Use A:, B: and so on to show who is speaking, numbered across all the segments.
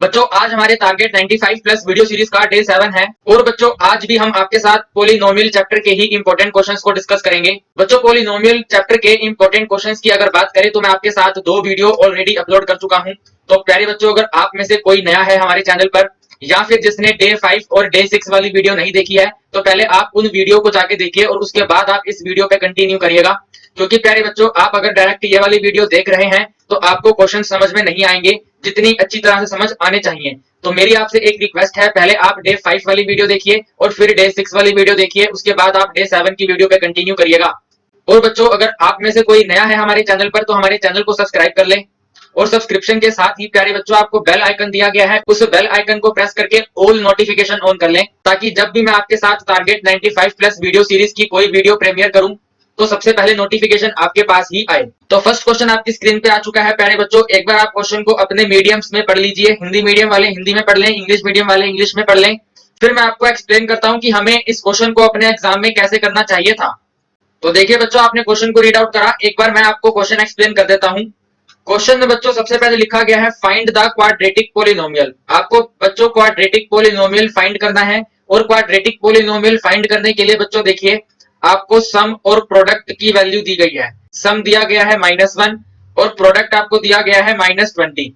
A: बच्चों आज हमारे टारगेट 95 प्लस वीडियो सीरीज का डे 7 है और बच्चों आज भी हम आपके साथ पोलिनोमियल चैप्टर के ही इंपॉर्टेंट क्वेश्चंस को डिस्कस करेंगे। बच्चों पोलिनोमियल चैप्टर के इंपॉर्टेंट क्वेश्चंस की अगर बात करें तो मैं आपके साथ 2 वीडियो ऑलरेडी अपलोड कर चुका हूं। तो प्यारे बच्चों अगर आप में से कोई नया है हमारे चैनल पर या फिर जिसने डे 5 और डे 6 वाली वीडियो नहीं देखी है तो पहले आप उन वीडियो को जाके देखिए और उसके बाद आप इस वीडियो पे कंटिन्यू करिएगा, क्योंकि प्यारे बच्चों आप अगर डायरेक्ट ये वाली वीडियो देख रहे हैं तो आपको क्वेश्चन समझ में नहीं आएंगे जितनी अच्छी तरह से समझ आने चाहिए। तो मेरी आपसे एक रिक्वेस्ट है, पहले आप डे 5 वाली वीडियो देखिए और फिर डे 6 वाली वीडियो देखिए, उसके बाद आप डे 7 की वीडियो पे कंटिन्यू करिएगा। और बच्चों अगर आप में से कोई नया है हमारे चैनल पर तो हमारे चैनल को सब्सक्राइब कर लें और सब्सक्रिप्शन के साथ ही प्यारे बच्चों आपको बेल आइकन दिया गया है, उस बेल आइकन को प्रेस करके ऑल नोटिफिकेशन ऑन कर लें, ताकि जब भी मैं आपके साथ टारगेट 95 प्लस वीडियो सीरीज की कोई वीडियो प्रीमियर करूं तो सबसे पहले नोटिफिकेशन आपके पास ही आए। तो फर्स्ट क्वेश्चन आपकी स्क्रीन पे आ चुका है प्यारे बच्चों, एक बार आप क्वेश्चन को अपने मीडियम्स में पढ़ लीजिए। हिंदी मीडियम वाले हिंदी में पढ़ लें, इंग्लिश मीडियम वाले इंग्लिश में पढ़ लें। फिर मैं आपको एक्सप्लेन करता हूं कि हमें इस क्वेश्चन को अपने एग्जाम में कैसे करना चाहिए था। तो देखिए बच्चों आपने क्वेश्चन को रीड आउट करा, एक बार मैं आपको क्वेश्चन एक्सप्लेन कर देता हूं। क्वेश्चन में बच्चों सबसे पहले लिखा गया है फाइंड द क्वाड्रेटिक पोलिनोमियल। आपको बच्चों क्वाड्रेटिक पोलिनोमियल फाइंड करना है और क्वाड्रेटिक पोलिनोमियल फाइंड करने के लिए बच्चों देखिए आपको सम और प्रोडक्ट की वैल्यू दी गई है। सम दिया गया है -1 और प्रोडक्ट आपको दिया गया है -20।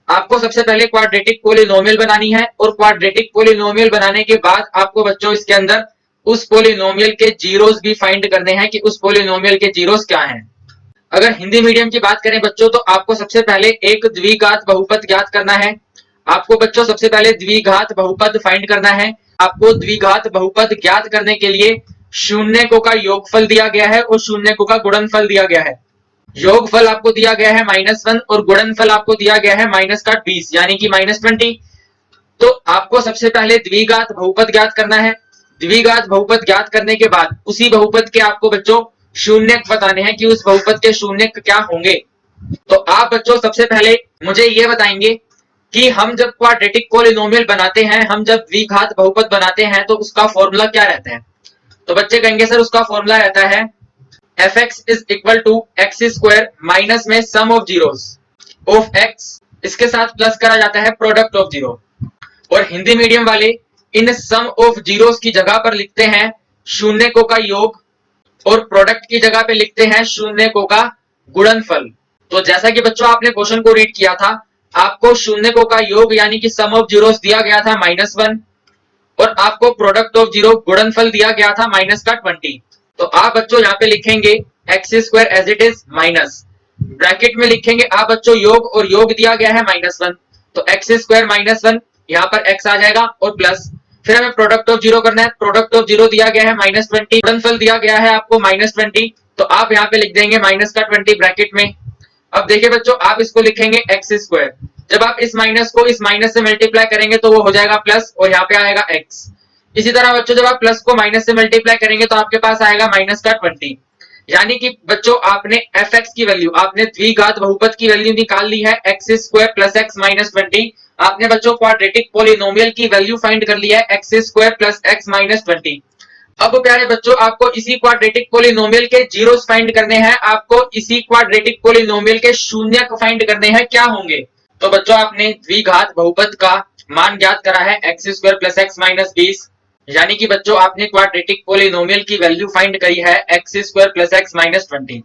A: आपको सबसे पहले क्वाड्रेटिक पोलिनोमियल बनानी है और क्वाड्रेटिक पोलिनोमियल बनाने के बाद आपको बच्चों इसके अंदर उस पोलिनोमियल के जीरोस भी फाइंड करने हैं कि उस पोलिनोमियल के जीरोस क्या हैं। अगर हिंदी मीडियम की बात करें बच्चों तो आपको सबसे पहले एक द्विघात बहुपद ज्ञात करना है। आपको बच्चों सबसे पहले द्विघात बहुपद फाइंड करना है। आपको द्विघात बहुपद ज्ञात करने के लिए शून्यकों का योगफल दिया गया है और शून्यकों का गुणनफल दिया गया है। योगफल आपको दिया गया है -1 और गुणनफल आपको दिया गया है -20 यानी कि -20। तो आपको सबसे पहले द्विघात बहुपद ज्ञात करना है। द्विघात बहुपद ज्ञात करने के बाद उसी बहुपद के आपको बच्चों शून्यक बताने हैं कि उस बहुपद के शून्यक क्या होंगे। तो आप बच्चों सबसे पहले मुझे ये बताएंगे कि हम जब क्वाड्रेटिक पोलिनोमियल बनाते हैं, हम जब द्विघात बहुपद बनाते हैं तो उसका फॉर्मूला क्या रहता है। तो बच्चे कहेंगे सर उसका फॉर्मूला रहता है fx is equal to x square minus में sum of zeros of x, इसके साथ प्लस करा जाता है प्रोडक्ट ऑफ जीरो। और हिंदी मीडियम वाले इन सम ऑफ जीरोस की जगह पर लिखते हैं शून्यकों का योग और प्रोडक्ट की जगह पे लिखते हैं शून्यकों का गुणनफल। तो जैसा कि बच्चों आपने क्वेश्चन को रीड किया था, आपको शून्यकों का योग यानी कि सम ऑफ जीरोस दिया गया था -1 और आपको प्रोडक्ट ऑफ जीरो गुणनफल दिया गया था -20। तो आप बच्चों यहाँ पे लिखेंगे x square as it is minus bracket में लिखेंगे आप बच्चों योग, और योग दिया गया है -1 तो एक्स स्क्वायर -1 यहाँ पर एक्स आ जाएगा और प्लस फिर हमें प्रोडक्ट ऑफ जीरो करना है। प्रोडक्ट ऑफ जीरो दिया गया है -20, गुणनफल दिया गया है आपको -20 तो आप यहाँ पे लिख देंगे -20 ब्रैकेट में। अब देखिए बच्चों आप इसको लिखेंगे एक्स स्क्वायर, जब आप इस माइनस को इस माइनस से मल्टीप्लाई करेंगे तो वो हो जाएगा प्लस और यहाँ पे आएगा एक्स। इसी तरह बच्चों जब आप प्लस को माइनस से मल्टीप्लाई करेंगे तो आपके पास आएगा -20। यानी कि बच्चों आपने fx की वैल्यू, आपने द्विघात बहुपद की वैल्यू निकाल ली है एक्स स्क्वायर प्लस एक्स -20। आपने बच्चों क्वाड्रेटिक पोलिनोमियल की वैल्यू फाइंड कर ली है एक्स स्क्वायर प्लस एक्स -20। अब प्यारे बच्चों आपको इसी क्वाड्रेटिक पोलिनोमियल के जीरोस फाइंड करने हैं, आपको इसी क्वाड्रेटिक पोलिनोमियल के शून्यक फाइंड करने हैं, क्या होंगे। तो बच्चों आपने द्विघात बहुपद का मान ज्ञात करा है एक्स स्क्वायर प्लस एक्स -20, यानी कि बच्चों आपने क्वाड्रेटिक पोलिनोमियल की वैल्यू फाइंड करी है एक्स स्क्वायर प्लस एक्स -20।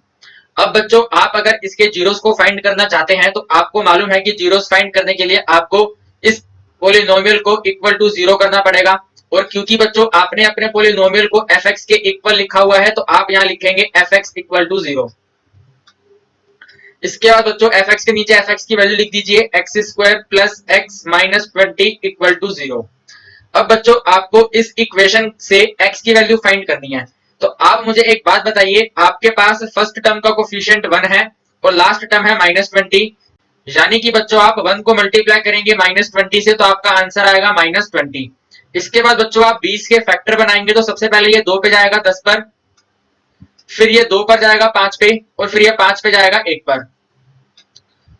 A: अब बच्चों आप अगर इसके जीरोस को फाइंड करना चाहते हैं तो आपको मालूम है कि जीरोस फाइंड करने के लिए आपको इस पोलिनोमियल को इक्वल टू 0 करना पड़ेगा। और क्योंकि बच्चों आपने अपने पोलिनोमियल को fx के इक्वल लिखा हुआ है तो आप यहाँ लिखेंगे fx इक्वल टू 0। इसके बाद बच्चों fx के नीचे fx की वैल्यू लिख दीजिए x square plus x -20 equal to 0। अब बच्चों आपको इस इक्वेशन से x की वैल्यू फाइंड करनी है। तो आप मुझे एक बात बताइए, आपके पास फर्स्ट टर्म का कोफिशिएंट 1 है और लास्ट टर्म है -20, यानी कि बच्चों आप 1 को मल्टीप्लाई करेंगे -20 से तो आपका आंसर आएगा -20। इसके बाद बच्चों आप 20 के फैक्टर बनाएंगे तो सबसे पहले ये 2 पे जाएगा 10 पर, फिर ये 2 पर जाएगा 5 पे और फिर ये 5 पे जाएगा 1 पर।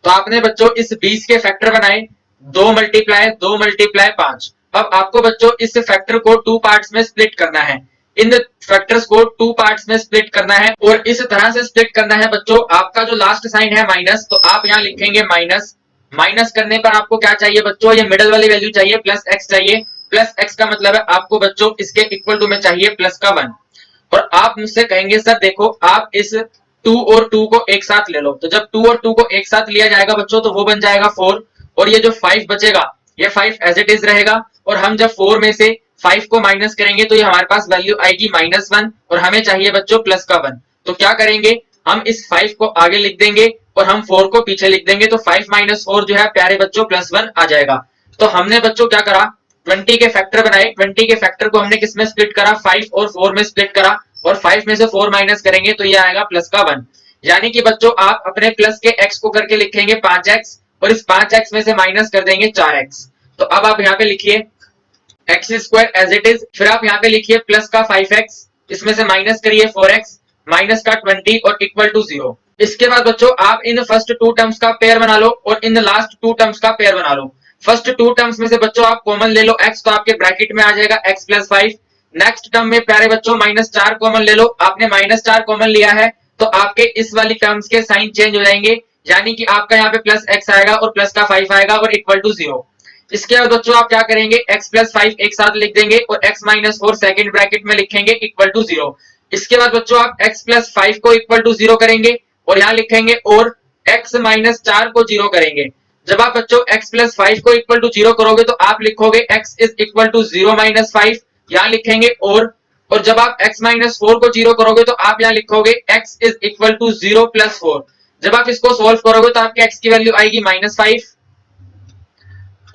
A: तो आपने बच्चों इस 20 के फैक्टर बनाए 2 मल्टीप्लाई 5। अब आपको बच्चों इस फैक्टर को 2 पार्ट्स में स्प्लिट करना है, इन फैक्टर्स को 2 पार्ट्स में स्प्लिट करना है और इस तरह से स्प्लिट करना है बच्चों, आपका जो लास्ट साइन है माइनस तो आप यहाँ लिखेंगे माइनस माइनस करने पर आपको क्या चाहिए बच्चों, ये मिडल वाली वैल्यू चाहिए, प्लस एक्स चाहिए। प्लस एक्स का मतलब है आपको बच्चों इसके इक्वल टू में चाहिए प्लस का 1। और आप मुझसे कहेंगे सर देखो आप इस 2 और 2 को एक साथ ले लो, तो जब 2 और 2 को एक साथ लिया जाएगा बच्चों तो वो बन जाएगा 4, और ये जो 5 बचेगा ये 5 एज इट इज रहेगा। और हम जब 4 में से 5 को माइनस करेंगे तो ये हमारे पास वैल्यू आएगी -1, और हमें चाहिए बच्चों प्लस का 1। तो क्या करेंगे, हम इस 5 को आगे लिख देंगे और हम 4 को पीछे लिख देंगे, तो 5 - 4 जो है प्यारे बच्चों +1 आ जाएगा। तो हमने बच्चों क्या करा, 20 के फैक्टर बनाए, 20 के फैक्टर को हमने किस में स्प्लिट करा, 5 और 4 में स्प्लिट करा, और 5 में से 4 माइनस करेंगे तो ये आएगा प्लस का 1। यानी कि बच्चों आप अपने प्लस के x को करके लिखेंगे 5x, और इस 5x में से माइनस कर देंगे 4x। तो अब आप यहाँ पे लिखिए x² एज इट इज, फिर आप यहाँ पे लिखिए प्लस का 5x, इसमें से माइनस करिए 4x, माइनस का 20 और इक्वल टू 0। इसके बाद बच्चों आप इन फर्स्ट 2 टर्म्स का पेयर बना लो और इन लास्ट 2 टर्म्स का पेयर बना लो। फर्स्ट 2 टर्म्स में से बच्चों आप कॉमन ले लो x, तो आपके ब्रैकेट में आ जाएगा x + 5। नेक्स्ट टर्म में प्यारे बच्चों -4 कॉमन ले लो, आपने -4 कॉमन लिया है तो आपके इस वाली टर्म्स के साइन चेंज हो जाएंगे, यानी कि आपका यहाँ पे प्लस x आएगा और प्लस का 5 आएगा और इक्वल टू 0। इसके बाद बच्चों आप क्या करेंगे, x + 5 एक साथ लिख देंगे और x - 4 सेकंड ब्रैकेट में लिखेंगे इक्वल टू 0। इसके बाद बच्चों आप x + 5 को इक्वल टू 0 करेंगे और यहाँ लिखेंगे और x - 4 को 0 करेंगे। जब आप बच्चों x + 5 को इक्वल टू 0 करोगे तो आप लिखोगे x = 0 - 5, यहाँ लिखेंगे और जब आप x - 4 को 0 करोगे तो आप यहाँ लिखोगे x = 0 + 4। जब आप इसको सोल्व करोगे तो आपके x की वैल्यू आएगी -5,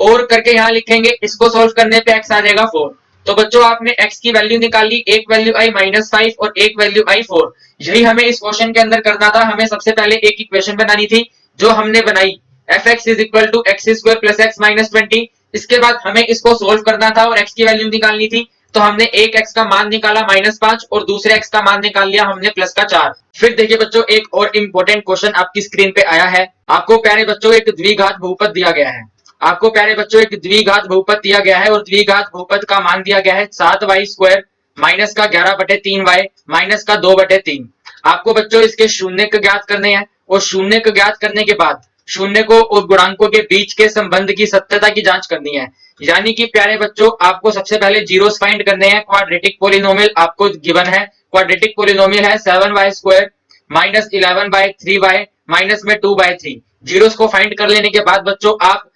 A: और करके यहाँ लिखेंगे, इसको सोल्व करने पे x आ जाएगा 4। तो बच्चों आपने x की वैल्यू निकाली, एक वैल्यू आई -5 और एक वैल्यू आई 4। यही हमें इस क्वेश्चन के अंदर करना था। हमें सबसे पहले एक इक्वेशन बनानी थी जो हमने बनाई, fx = x² + x - 20। इसके बाद हमें इसको सोल्व करना था और x की वैल्यू निकालनी थी, तो हमने एक x का मान निकाला -5 और दूसरे x का मान निकाल लिया हमने प्लस का 4। फिर देखिए बच्चों एक और इम्पोर्टेंट क्वेश्चन आपकी स्क्रीन पे आया है। आपको प्यारे बच्चों एक द्विघात बहुपद दिया गया है, आपको प्यारे बच्चों एक द्विघात बहुपद दिया गया है और द्विघात बहुपद का मान दिया गया है 7y² माइनस का 11/3y माइनस का 2/3। आपको बच्चों इसके शून्य ज्ञात करने हैं और शून्य ज्ञात करने के बाद शून्य को और गुणांकों के बीच के संबंध की सत्यता की जांच करनी है। यानी कि प्यारे बच्चों आपको सबसे पहले जीरोस फाइंड करने हैं। क्वाड्रेटिक पोलिनोमियल आपको गिवन है, क्वाड्रेटिक पोलिनोमियल है 7y² माइनस 11/3y माइनस में 2/3। जीरोस को फाइंड कर लेने के बाद बच्चों आप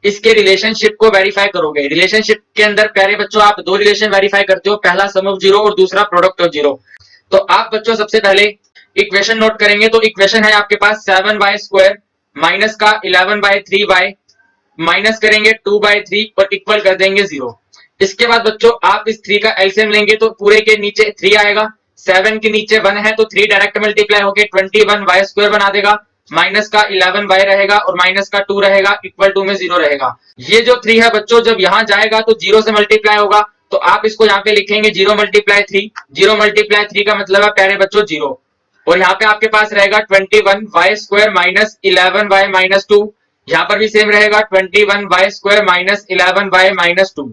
A: इसके रिलेशनशिप को वेरीफाई करोगे। रिलेशनशिप के अंदर प्यारे बच्चों आप दो रिलेशन वेरीफाई करते हो, पहला सम ऑफ जीरो और दूसरा प्रोडक्ट ऑफ जीरो। तो आप बच्चों सबसे पहले इक्वेशन नोट करेंगे, तो इक्वेशन है आपके पास 7y² माइनस का 11/3y माइनस करेंगे 2/3 और इक्वल कर देंगे 0। इसके बाद बच्चों आप इस 3 का एलसीएम लेंगे तो पूरे के नीचे 3 आएगा, 7 के नीचे 1 है तो 3 डायरेक्ट मल्टीप्लाई होके 21y² बना देगा, माइनस का 11y रहेगा और माइनस का 2 रहेगा, इक्वल टू में 0 रहेगा। ये जो 3 है बच्चों जब यहाँ जाएगा तो 0 से मल्टीप्लाई होगा, तो आप इसको यहाँ पे लिखेंगे 0 × 3। 0 × 3 का मतलब है प्यारे बच्चों 0, और यहाँ पे आपके पास रहेगा 21y² माइनस 11y माइनस 2। यहाँ पर भी सेम रहेगा 21y² माइनस 11y माइनस 2।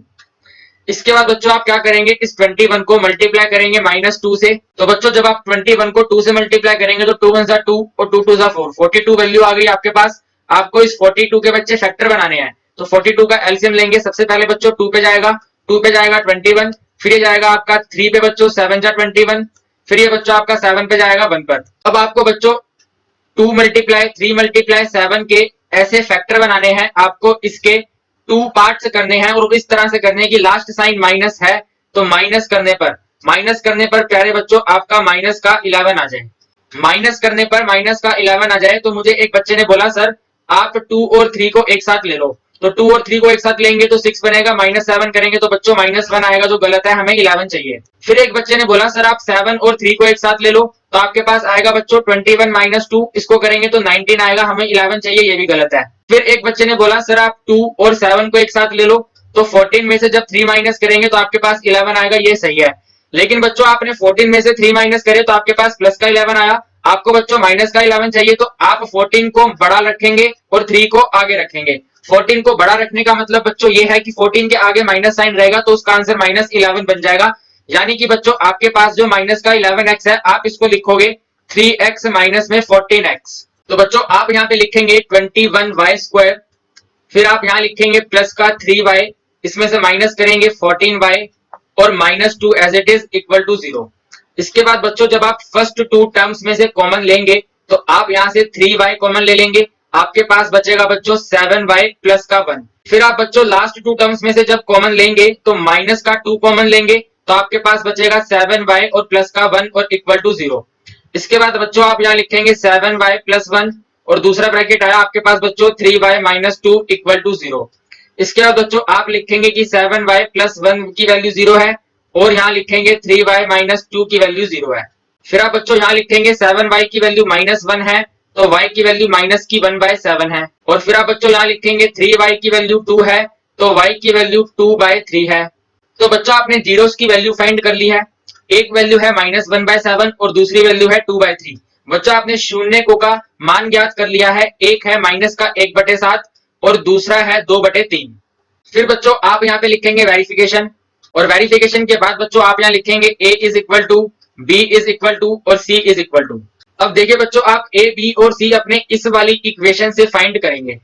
A: इसके बाद बच्चों आप क्या करेंगे, इस 21 को मल्टीप्लाई करेंगे -2 से। तो बच्चों जब आप 21 को 2 से मल्टीप्लाई करेंगे तो 2 × 1 = 2 और 2 × 2 = 4, 42 वैल्यू आ गई आपके पास। आपको इस 42 के बच्चे फैक्टर बनाने हैं, तो 42 का एलसीएम लेंगे। सबसे पहले बच्चों 2 पे जाएगा, 2 पे जाएगा 21, फिर ये जाएगा आपका 3 पे बच्चों 7 × 21, फिर ये बच्चों आपका 7 पे जाएगा 1 पर। अब आपको बच्चों 2 × 3 × 7 के ऐसे फैक्टर बनाने हैं, आपको इसके 2 पार्ट्स करने हैं और इस तरह से करने की लास्ट साइन माइनस है, तो माइनस करने पर प्यारे बच्चों आपका माइनस का 11 आ जाए। माइनस करने पर माइनस का 11 आ जाए तो मुझे एक बच्चे ने बोला सर आप 2 और 3 को एक साथ ले लो, तो 2 और 3 को एक साथ लेंगे तो 6 बनेगा, -7 करेंगे तो बच्चों -1 आएगा जो गलत है, हमें 11 चाहिए। फिर एक बच्चे ने बोला सर आप 7 और 3 को एक साथ ले लो, तो आपके पास आएगा बच्चों 21 - 2, इसको करेंगे तो 19 आएगा, हमें 11 चाहिए, ये भी गलत है। फिर एक बच्चे ने बोला सर आप 2 और 7 को एक साथ ले लो, तो 14 में से जब 3 माइनस करेंगे तो आपके पास 11 आएगा, ये सही है। लेकिन बच्चों आपने 14 में से 3 माइनस करे तो आपके पास प्लस का 11 आया, आपको बच्चों माइनस का 11 चाहिए, तो आप 14 को बड़ा रखेंगे और 3 को आगे रखेंगे। 14 को बड़ा रखने का मतलब बच्चों ये है कि 14 के आगे माइनस साइन रहेगा तो उसका आंसर -11 बन जाएगा। यानी कि बच्चों आपके पास जो माइनस का 11x है आप इसको लिखोगे 3x माइनस में 14x। तो बच्चों आप यहाँ पे लिखेंगे 21y² फिर आप यहाँ लिखेंगे प्लस का 3y, इसमें से माइनस करेंगे 14y और minus 2 as it is equal to 0। इसके बाद बच्चों जब आप फर्स्ट टू टर्म्स में से कॉमन लेंगे तो आप यहाँ से 3y कॉमन ले लेंगे, आपके पास बचेगा बच्चों 7y प्लस का 1। फिर आप बच्चों लास्ट टू टर्म्स में से जब कॉमन लेंगे तो माइनस का 2 कॉमन लेंगे तो आपके पास बचेगा 7y और प्लस का 1 और इक्वल टू 0। इसके बाद बच्चों आप यहाँ लिखेंगे 7y प्लस 1 और दूसरा ब्रैकेट आया आपके पास बच्चों 3y माइनस 2 इक्वल टू 0। इसके बाद बच्चों आप लिखेंगे कि 7y प्लस 1 की वैल्यू 0 है और यहाँ लिखेंगे 3y माइनस 2 की वैल्यू 0 है। फिर आप बच्चों यहाँ लिखेंगे 7y की वैल्यू माइनस 1 है तो y की वैल्यू माइनस की 1/7 है। और फिर आप बच्चों यहाँ लिखेंगे 3y की वैल्यू 2 है तो y की वैल्यू 2/3 है। तो बच्चों आपने जीरोस की वैल्यू फाइंड कर ली है, एक वैल्यू है माइनस 1/7 और दूसरी वैल्यू है 2/3। बच्चों आपने शून्य को का मान ज्ञात कर लिया है, एक है माइनस का 1/7 और दूसरा है 2/3। फिर बच्चों आप यहाँ पे लिखेंगे वेरिफिकेशन और वेरिफिकेशन के बाद बच्चों आप यहाँ लिखेंगे a is equal to b is equal to और c इज इक्वल टू। अब देखिए बच्चों आप a b और c अपने इस वाली इक्वेशन से फाइंड करेंगे।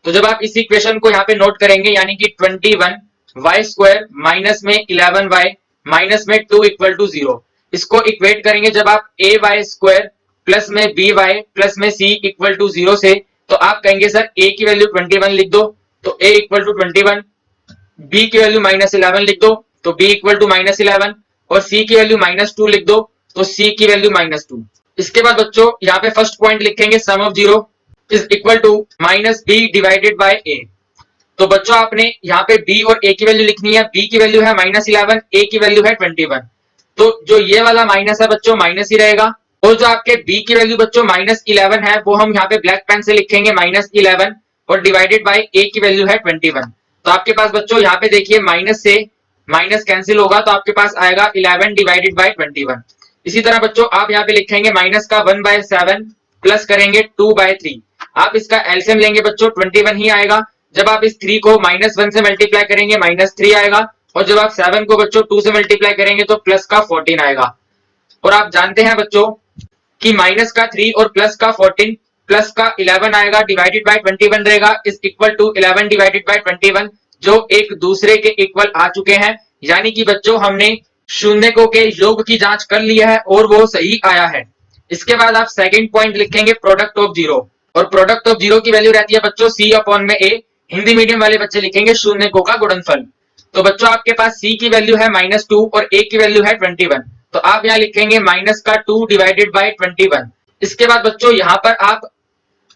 A: तो जब आप इस इक्वेशन को यहाँ पे नोट करेंगे यानी कि 21y स्क्वायर माइनस में 11y माइनस में 2 इक्वल टू 0, इसको इक्वेट करेंगे जब आप ay स्क्वायर प्लस में by प्लस में c इक्वल टू 0 से, तो आप कहेंगे सर a की वैल्यू 21 लिख दो तो a इक्वल टू 21, b की वैल्यू माइनस 11 लिख दो तो b इक्वल टू माइनस 11 और c की वैल्यू माइनस 2 लिख दो तो c की वैल्यू माइनस 2। इसके बाद बच्चों यहाँ पे फर्स्ट पॉइंट लिखेंगे sum of zero is equal to minus b divided by a। तो बच्चों आपने यहाँ पे b और a की वैल्यू लिखनी है, b की वैल्यू है माइनस 11, a की वैल्यू है 21। तो जो ये वाला माइनस है बच्चों माइनस ही रहेगा और जो आपके b की वैल्यू बच्चों माइनस 11 है वो हम यहाँ पे ब्लैक पेन से लिखेंगे माइनस 11 और डिवाइडेड बाय a की वैल्यू है 21। तो आपके पास बच्चों यहाँ पे देखिए माइनस से माइनस कैंसिल होगा तो आपके पास आएगा 11 डिवाइडेड बाय 21। इसी तरह बच्चों आप यहाँ पे लिखेंगे माइनस का 1/7 प्लस करेंगे 2/3। आप इसका एलसीएम लेंगे बच्चों 21 ही आएगा। जब आप इस 3 को माइनस 1 से मल्टीप्लाई करेंगे माइनस 3 आएगा और जब आप 7 को बच्चों 2 से मल्टीप्लाई करेंगे तो प्लस का 14 आएगा। और आप जानते हैं बच्चों कि माइनस का 3 और प्लस का 14 प्लस का 11 आएगा डिवाइडेड बाय 21 रहेगा is equal to 11 divided by 21 जो एक दूसरे के इक्वल आ चुके हैं। यानी कि बच्चों हमने शून्यकों के योग की जांच कर लिया है और वो सही आया है। इसके बाद आप सेकंड पॉइंट लिखेंगे प्रोडक्ट ऑफ जीरो और प्रोडक्ट ऑफ जीरो की वैल्यू रहती है बच्चों c अपॉन में a। हिंदी मीडियम वाले बच्चे लिखेंगे शून्यकों का गुणनफल। तो बच्चों आपके पास c की वैल्यू है -2 और a की वैल्यू है 21, तो आप यहाँ लिखेंगे माइनस का 2 डिवाइडेड बाय 21। इसके बाद बच्चों यहाँ पर आप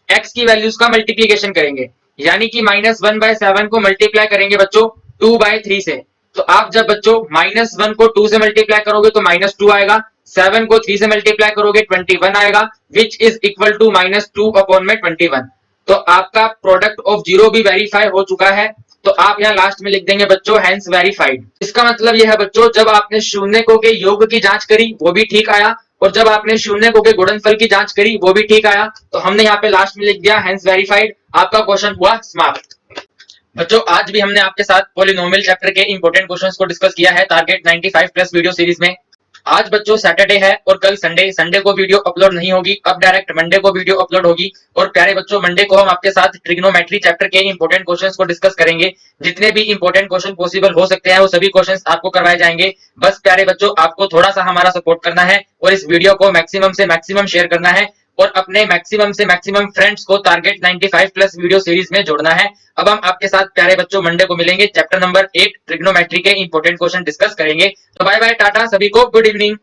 A: x की वैल्यूज का मल्टीप्लीकेशन करेंगे यानी कि -1/7 को मल्टीप्लाई करेंगे बच्चों 2/3 से। तो आप जब बच्चों -1 को 2 से मल्टीप्लाई करोगे तो -2 आएगा, 7 को 3 से मल्टीप्लाई करोगे 21 आएगा which is equal to -2 upon में 21। तो आपका प्रोडक्ट ऑफ जीरो भी वेरीफाई हो चुका है। तो आप यहाँ लास्ट में लिख देंगे बच्चों हेंस वेरीफाइड। इसका मतलब यह है बच्चों जब आपने शून्यकों के योग की जांच करी वो भी ठीक आया और जब आपने शून्यकों के गुणनफल की जांच करी वो भी ठीक आया। तो हमने यहाँ पे लास्ट में लिख दिया हेंस वेरीफाइड। आपका क्वेश्चन हुआ समाप्त। बच्चों आज भी हमने आपके साथ पॉलिनोमियल चैप्टर के इंपॉर्टेंट क्वेश्चंस को डिस्कस किया है टारगेट 95 प्लस वीडियो सीरीज में। आज बच्चों सैटरडे है और कल संडे को वीडियो अपलोड नहीं होगी, अब डायरेक्ट मंडे को वीडियो अपलोड होगी। और प्यारे बच्चों मंडे को हम आपके साथ ट्रिग्नोमेट्री चैप्टर के इंपॉर्टेंट क्वेश्चंस को डिस्कस करेंगे। जितने भी इंपॉर्टेंट क्वेश्चन पॉसिबल हो सकते हैं वो सभी क्वेश्चंस आपको करवाए जाएंगे। बस प्यारे बच्चों आपको थोड़ा सा हमारा सपोर्ट करना है और इस वीडियो को मैक्सिमम से मैक्सिमम शेयर करना है और अपने मैक्सिमम से मैक्सिमम फ्रेंड्स को टारगेट 95 प्लस वीडियो सीरीज में जोड़ना है। अब हम आपके साथ प्यारे बच्चों मंडे को मिलेंगे, चैप्टर नंबर 8 ट्रिग्नोमेट्री के इंपॉर्टेंट क्वेश्चन डिस्कस करेंगे। तो बाय बाय, टाटा, सभी को गुड इवनिंग।